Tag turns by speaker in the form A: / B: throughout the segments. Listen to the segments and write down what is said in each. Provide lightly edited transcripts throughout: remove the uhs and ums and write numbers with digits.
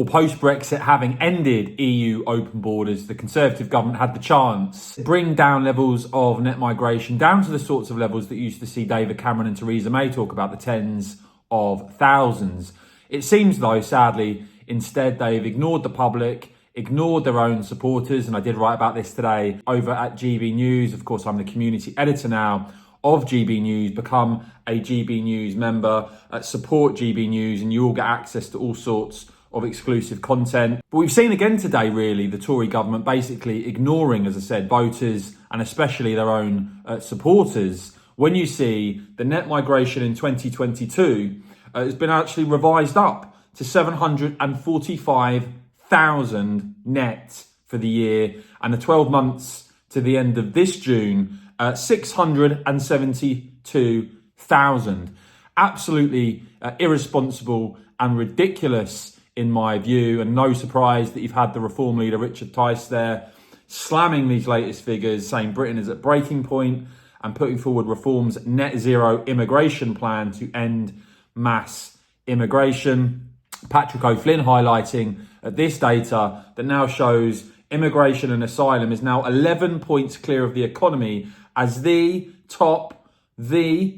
A: Or post-Brexit, having ended EU open borders, the Conservative government had the chance to bring down levels of net migration down to the sorts of levels that used to see David Cameron and Theresa May talk about, the tens of thousands. It seems, though, sadly, instead they've ignored the public, ignored their own supporters, and I did write about this today over at GB News. Of course, I'm the community editor now of GB News. Become a GB News member, support GB News, and you will get access to all sorts of exclusive content. But we've seen again today, really, the Tory government basically ignoring, as I said, voters and especially their own supporters. When you see the net migration in 2022 has been actually revised up to 745,000 net for the year, and the 12 months to the end of this June, 672,000. Absolutely irresponsible and ridiculous in my view, and no surprise that you've had the Reform leader Richard Tice there slamming these latest figures, saying Britain is at breaking point and putting forward Reform's net zero immigration plan to end mass immigration. Patrick O'Flynn highlighting this data that now shows immigration and asylum is now 11 points clear of the economy as the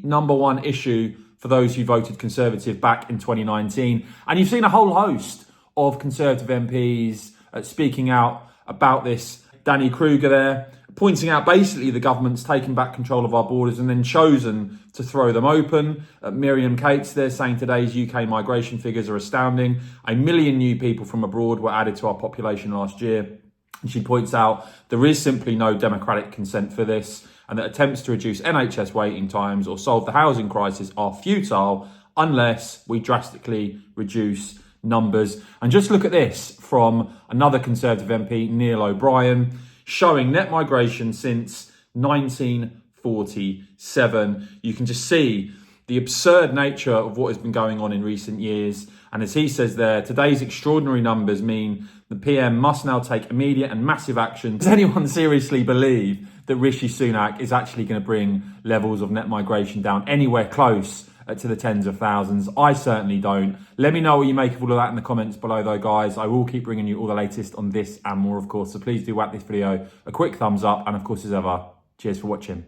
A: number one issue for those who voted Conservative back in 2019. And you've seen a whole host of Conservative MPs speaking out about this. Danny Kruger there, pointing out basically the government's taken back control of our borders and then chosen to throw them open. Miriam Cates there saying today's UK migration figures are astounding. 1 million new people from abroad were added to our population last year. And she points out there is simply no democratic consent for this, and that attempts to reduce NHS waiting times or solve the housing crisis are futile unless we drastically reduce numbers. And just look at this from another Conservative MP, Neil O'Brien, showing net migration since 1947. You can just see the absurd nature of what has been going on in recent years. And as he says there, today's extraordinary numbers mean the PM must now take immediate and massive action. Does anyone seriously believe that Rishi Sunak is actually going to bring levels of net migration down anywhere close to the tens of thousands? I certainly don't. Let me know what you make of all of that in the comments below though, guys. I will keep bringing you all the latest on this and more, of course. So please do whack this video a quick thumbs up. And of course, as ever, cheers for watching.